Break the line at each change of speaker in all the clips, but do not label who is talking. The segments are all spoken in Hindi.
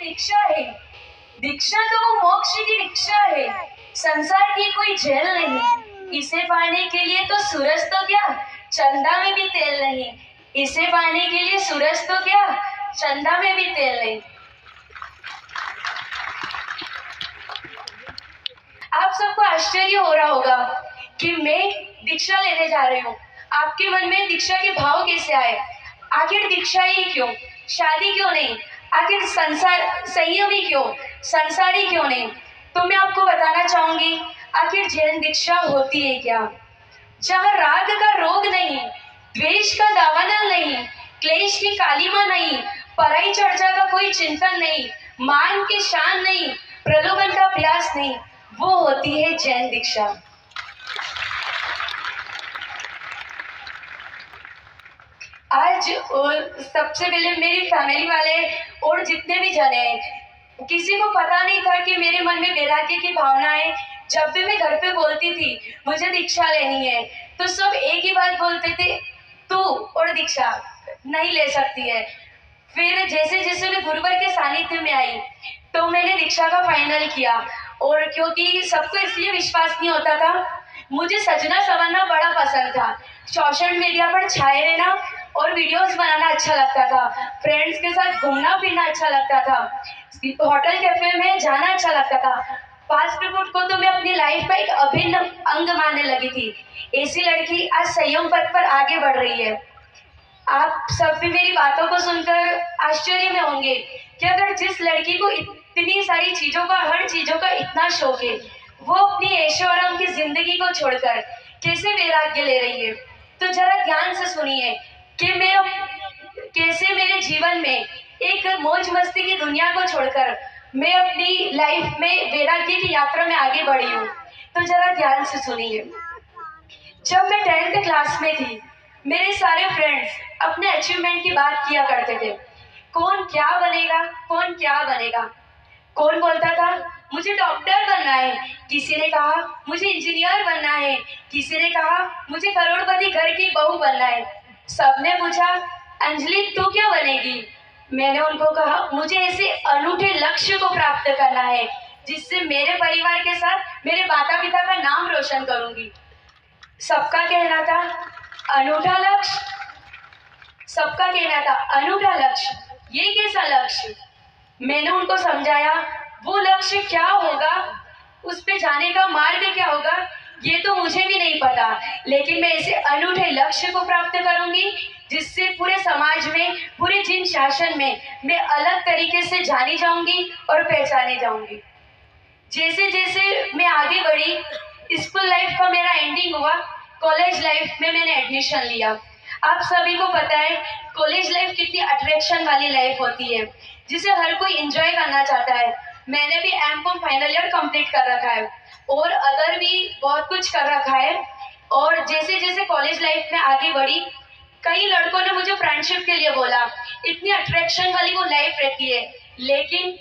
दीक्षा है। दीक्षा तो वो मोक्ष की दीक्षा है, संसार की कोई जेल नहीं। इसे पाने के लिए तो सूरज तो क्या, चंदा में भी तेल नहीं। इसे पाने के लिए सूरज तो क्या, चंदा में भी तेल नहीं। आप सबको आश्चर्य हो रहा होगा कि मैं दीक्षा लेने जा रही हूँ। आपके मन में दीक्षा के भाव कैसे आए? आखिर दीक्षा ही क्यों? शादी क्यों नहीं? आखिर संसार संयमी क्यों, संसारी क्यों नहीं? तो मैं आपको बताना चाहूंगी आखिर जैन दीक्षा होती है क्या। जहाँ राग का रोग नहीं, द्वेष का दावानल नहीं, क्लेश की कालीमा नहीं, पराई चर्चा का कोई चिंतन नहीं, मान की शान नहीं, प्रलोभन का प्रयास नहीं, वो होती है जैन दीक्षा। आज सबसे पहले मेरी फैमिली वाले और जितने भी जने हैं, किसी को पता नहीं था कि मेरे मन में वैराग्य की भावना है। जब भी मैं घर पे बोलती थी मुझे दीक्षा लेनी है, तो सब एक ही बात बोलते थे, तू और दीक्षा नहीं ले सकती है। फिर जैसे जैसे मैं गुरुवर के सानिध्य में आई तो मैंने दीक्षा का फाइनल किया। और क्योंकि सबको इसलिए विश्वास नहीं होता था, मुझे सजना संवरना बड़ा पसंद था। सोशल मीडिया पर छाए रहना और वीडियोस बनाना अच्छा लगता था, फ्रेंड्स के साथ घूमना फिरना अच्छा लगता था, होटल कैफे में जाना अच्छा लगता था। फास्ट फूड को तो मैं अपनी लाइफ का एक अभिन्न अंग मानने लगी थी। ऐसी लड़की आज संयम पथ पर आगे बढ़ रही है। आप सब भी मेरी बातों को सुनकर आश्चर्य में होंगे कि अगर जिस लड़की को इतनी सारी चीजों का, हर चीजों का इतना शौक है, वो अपनी ऐशोआराम की जिंदगी को छोड़कर कैसे वैराग्य ले रही है। तो जरा ध्यान से सुनिए कि मैं कैसे मेरे जीवन में एक मौज मस्ती की दुनिया को छोड़कर मैं अपनी लाइफ में वैराग्य की यात्रा में आगे बढ़ी हूँ। तो जरा ध्यान से सुनिए। जब मैं 10th क्लास में थी, मेरे सारे फ्रेंड्स अपने अचीवमेंट की बात किया करते थे। कौन क्या बनेगा, कौन क्या बनेगा। कौन बोलता था मुझे डॉक्टर बनना है, किसी ने कहा मुझे इंजीनियर बनना है, किसी ने कहा मुझे करोड़पति घर की बहू बनना है। सबने पूछा अंजलि तू क्या बनेगी? मैंने उनको कहा मुझे ऐसे अनूठे लक्ष्य को प्राप्त करना है जिससे मेरे परिवार के साथ मेरे माता पिता का नाम रोशन करूंगी। सबका कहना था अनूठा लक्ष्य, सबका कहना था अनूठा लक्ष्य, ये कैसा लक्ष्य? मैंने उनको समझाया वो लक्ष्य क्या होगा, उस पे जाने का मार्ग क्या होगा, ये तो मुझे भी नहीं पता, लेकिन मैं ऐसे अनूठे लक्ष्य को प्राप्त करूंगी जिससे पूरे समाज में, पूरे जिन शासन में मैं अलग तरीके से जानी जाऊंगी और पहचाने जाऊंगी। जैसे जैसे मैं आगे बढ़ी, स्कूल लाइफ का मेरा एंडिंग हुआ, कॉलेज लाइफ में मैंने एडमिशन लिया। आप सभी को पता है कॉलेज लाइफ कितनी अट्रैक्शन वाली लाइफ होती है जिसे हर कोई एंजॉय करना चाहता है। मैंने भी एमकॉम फाइनल ईयर कंप्लीट कर रखा है और अदर भी बहुत कुछ कर रखा है। और जैसे जैसे कॉलेज लाइफ में आगे बढ़ी, कई लड़कों ने मुझे फ्रेंडशिप के लिए बोला, इतनी अट्रैक्शन वाली वो लाइफ रहती है, लेकिन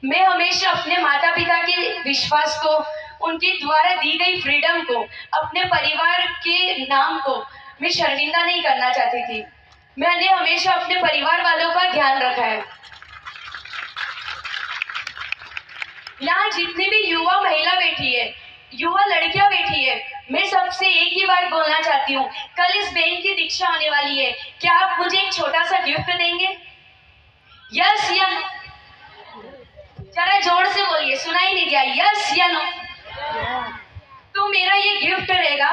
मैं हमेशा अपने माता पिता के विश्वास को, उनके द्वारा दी गई फ्रीडम को, अपने परिवार के नाम को मैं शर्मिंदा नहीं करना चाहती थी। मैंने हमेशा अपने परिवार वालों का ध्यान रखा है। यहाँ जितनी भी युवा महिला बैठी है, युवा लड़कियां बैठी है, मैं सबसे एक ही बात बोलना चाहती हूँ, कल इस बहन की दीक्षा होने वाली है, क्या आप मुझे एक छोटा सा गिफ्ट देंगे? यस या नो? जरा जोर से बोलिए, सुनाई नहीं दिया। यस या नो? तो मेरा ये गिफ्ट रहेगा,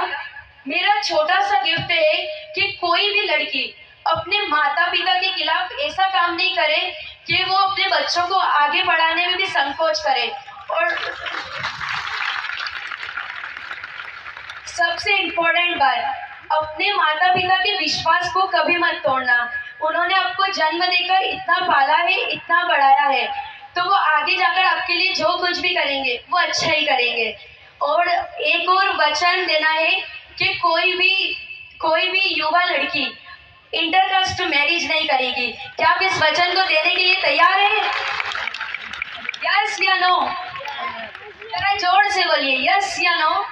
मेरा छोटा सा गिफ्ट है कि कोई भी लड़की अपने माता पिता के खिलाफ ऐसा काम नहीं करे कि वो अपने बच्चों को आगे बढ़ाने में भी संकोच करे। और सबसे इम्पोर्टेंट बात, अपने माता पिता के विश्वास को कभी मत तोड़ना। उन्होंने आपको जन्म देकर इतना पाला है, इतना बढ़ाया है, तो वो आगे जाकर आपके लिए जो कुछ भी करेंगे वो अच्छा ही करेंगे। और एक और वचन देना है कि कोई भी युवा लड़की इंटरकास्ट मैरिज नहीं करेगी। क्या आप इस वचन को देने के लिए तैयार हैं? यस या नो? जरा जोर से बोलिए, यस या no?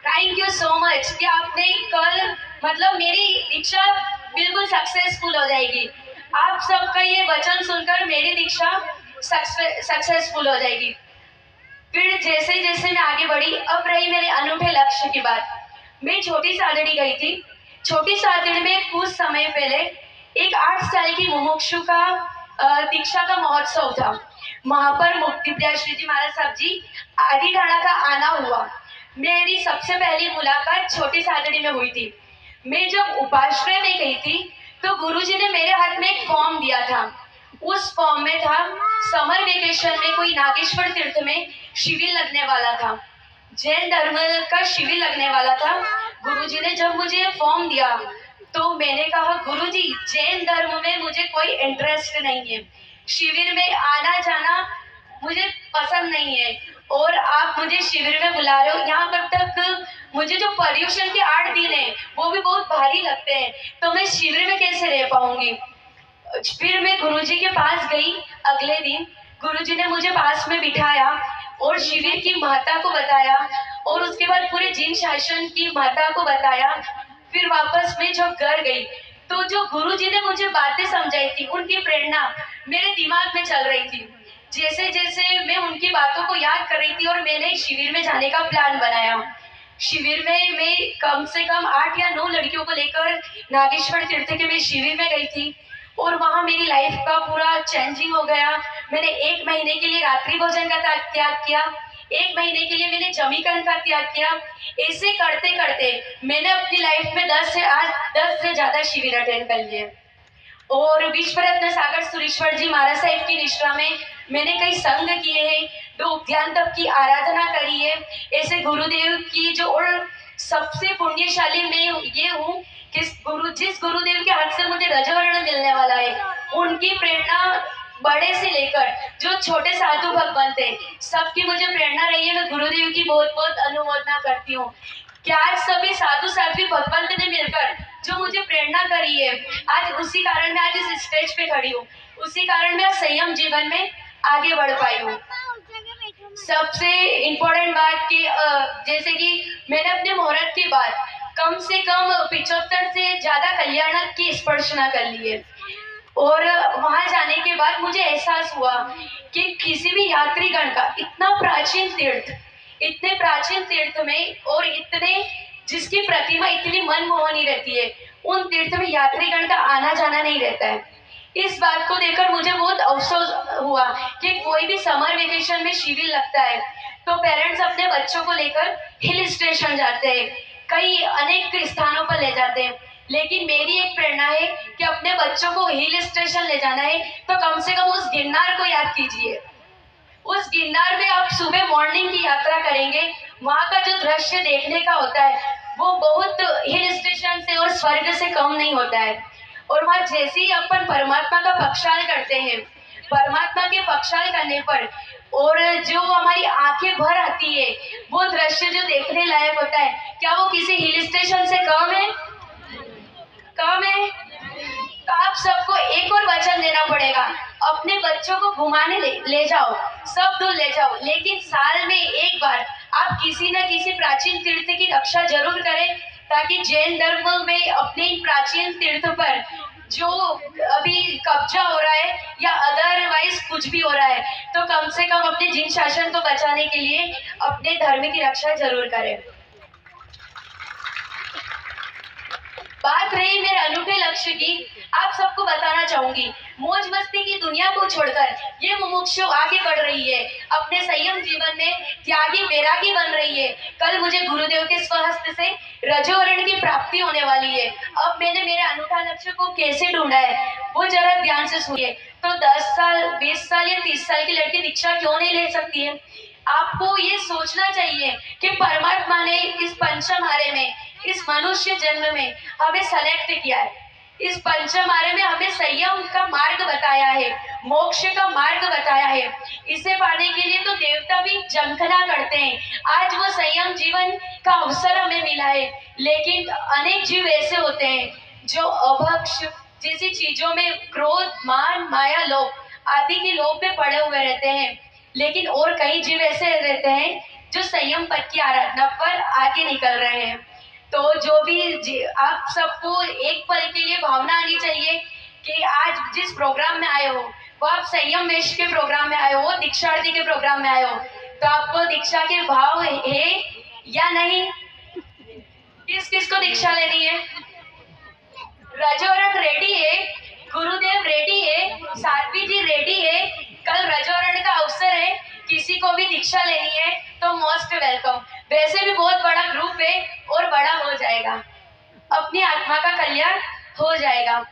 Thank you so much कि आपने कल, मतलब मेरी दीक्षा बिल्कुल सक्सेसफुल हो जाएगी। आप सबका ये वचन सुनकर मेरी दीक्षा सक्सेसफुल हो जाएगी। फिर जैसे जैसे मैं आगे बढ़ी, अब रही मेरे अनूठे लक्ष्य की बात। मैं छोटी सादड़ी गई थी। छोटी सादड़ी में कुछ समय पहले एक 8 साल की मुमुक्षु का दीक्षा का महोत्सव था। वहां पर मुक्ति प्रिया श्री जी महाराज साहब जी आदि ठाणा का आना हुआ। मेरी सबसे पहली मुलाकात छोटी सादड़ी में हुई थी। मैं जब उपाश्रय में गई थी तो गुरुजी ने मेरे हाथ में एक फॉर्म दिया था। उस फॉर्म में था समर वेकेशन में कोई नागेश्वर तीर्थ में शिविर लगने वाला था, जैन धर्म का शिविर लगने वाला था। गुरुजी ने जब मुझे फॉर्म दिया तो मैंने कहा, गुरुजी जैन धर्म में मुझे कोई इंटरेस्ट नहीं है, शिविर में आना जाना मुझे पसंद नहीं है, और आप मुझे शिविर में बुला रहे हो। यहाँ पर तक मुझे जो पर्यूषण के 8 दिन है वो भी बहुत भारी लगते हैं, तो मैं शिविर में कैसे रह पाऊंगी। फिर मैं गुरुजी के पास गई। अगले दिन गुरुजी ने मुझे पास में बिठाया और शिविर की महत्ता को बताया, और उसके बाद पूरे जीन शासन की महत्ता को बताया। फिर वापस मैं जब घर गई तो जो गुरुजी ने मुझे बातें समझाई थी, उनकी प्रेरणा मेरे दिमाग में चल रही थी। जैसे जैसे मैं उनकी बातों को याद कर रही थी और मैंने शिविर में जाने का प्लान बनाया। शिविर में मैं कम से कम 8 या 9 लड़कियों को लेकर नागेश्वर तीर्थ के मैं शिविर में गई थी, और वहाँ मेरी लाइफ का पूरा चेंजिंग हो गया। मैंने 1 महीने के लिए रात्रि भोजन का त्याग किया, 1 महीने के लिए मैंने जमीकरण का त्याग किया। ऐसे करते करते मैंने अपनी लाइफ में 10 से ज़्यादा शिविर अटेंड कर लिए, और विश्व रत्न सागर सुरेश्वर जी महाराज साहब की निष्ठा में मैंने कई संग किए हैं, 2 उद्यान तप की आराधना करी है। ऐसे गुरुदेव की जो, और सबसे पुण्यशाली मैं ये हूँ कि जिस गुरुदेव के हाथ से मुझे रजवर्ण मिलने वाला है, उनकी प्रेरणा बड़े से लेकर जो छोटे साधु भगवान थे, सबकी मुझे प्रेरणा रही है। मैं गुरुदेव की बहुत बहुत अनुमोदना करती हूँ कि आज सभी साधु साध्वी भगवंत ने मिलकर जो मुझे प्रेरणा करी है, आज उसी कारण मैं आज इस स्टेज पे खड़ी हूँ, उसी कारण मैं संयम जीवन में आगे बढ़ पाई हूँ। सबसे इम्पोर्टेंट बात कि जैसे कि मैंने अपने मुहूर्त की बात कम से कम 75 से ज़्यादा कल्याणक की स्पर्शना कर ली है, और वहाँ जाने के बाद मुझे एहसास हुआ कि किसी भी यात्रीगण का इतना प्राचीन तीर्थ, इतने प्राचीन तीर्थ में, और इतने जिसकी प्रतिमा इतनी मनमोहनी रहती है, उन तीर्थ में यात्रीगण का आना जाना नहीं रहता है। इस बात को देखकर मुझे बहुत अफसोस हुआ कि कोई भी समर वेकेशन में शिविर लगता है तो पेरेंट्स अपने बच्चों को लेकर हिल स्टेशन जाते हैं, कई अनेक स्थानों पर ले जाते हैं, लेकिन मेरी एक प्रेरणा है कि अपने बच्चों को हिल स्टेशन ले जाना है तो कम से कम उस गिरनार को याद कीजिए। उस गिरनार में आप सुबह मॉर्निंग की यात्रा करेंगे, वहाँ का जो दृश्य देखने का होता है वो बहुत हिल स्टेशन से और स्वर्ग से कम नहीं होता है। और वहाँ जैसे ही अपन परमात्मा का पक्षाल करते हैं, परमात्मा के पक्षाल करने पर और जो हमारी आंखें भर आती है, वो दृश्य जो देखने लायक होता है, क्या वो किसी हिल स्टेशन से कम है? कम है? तो आप सबको एक और वचन देना पड़ेगा, अपने बच्चों को घुमाने ले जाओ, सब दूर ले जाओ, लेकिन साल में एक बार आप किसी न किसी प्राचीन तीर्थ की रक्षा जरूर करें, ताकि जैन धर्म में अपने प्राचीन तीर्थ पर जो अभी कब्जा हो रहा है या अदरवाइज कुछ भी हो रहा है, तो कम से कम अपने जिन शासन को बचाने के लिए अपने धर्म की रक्षा जरूर करें। बात रही मेरे अनूठे लक्ष्य की, आप सबको बताना चाहूंगी, मौज मस्ती की दुनिया को छोड़कर ये मुमुक्षु आगे बढ़ रही है, अपने संयम जीवन में त्यागी वैरागी बन रही है। कल मुझे गुरुदेव के स्वहस्त से रजोवर्ण की प्राप्ति होने वाली है। अब मैंने मेरे अनूठा लक्ष्य को कैसे ढूंढा है वो जरा ध्यान से सुनिए। तो 10 साल 20 साल या 30 साल की लड़की दीक्षा क्यों नहीं ले सकती है? आपको ये सोचना चाहिए कि परमात्मा ने इस पंचम आरे में, इस मनुष्य जन्म में हमें सेलेक्ट किया है, इस पंचम आरे में हमें संयम का मार्ग बताया है, मोक्ष का मार्ग बताया है। इसे पाने के लिए तो देवता भी जंखना करते हैं। आज वो संयम जीवन का अवसर हमें मिला है, लेकिन अनेक जीव ऐसे होते हैं जो अभक्ष जैसी चीजों में क्रोध, मान, माया, लोभ आदि के लोभ में पड़े हुए रहते हैं, लेकिन और कई जीव ऐसे रहते हैं जो संयम पद की आराधना पर आगे निकल रहे हैं। तो जो भी आप सबको एक पल के लिए भावना आनी चाहिए कि आज जिस प्रोग्राम में आए हो वो आप संयम मेष के प्रोग्राम में आए हो, दीक्षार्थी के प्रोग्राम में आए हो, तो आपको दीक्षा के भाव है या नहीं? किस किस को दीक्षा लेनी है? रजोरण रेडी है, गुरुदेव रेडी है, साध्वी जी रेडी है। कल रजोरण का अवसर है, किसी को भी दीक्षा लेनी है तो मोस्ट वेलकम। वैसे भी बहुत बड़ा ग्रुप है और बड़ा हो जाएगा, अपनी आत्मा का कल्याण हो जाएगा।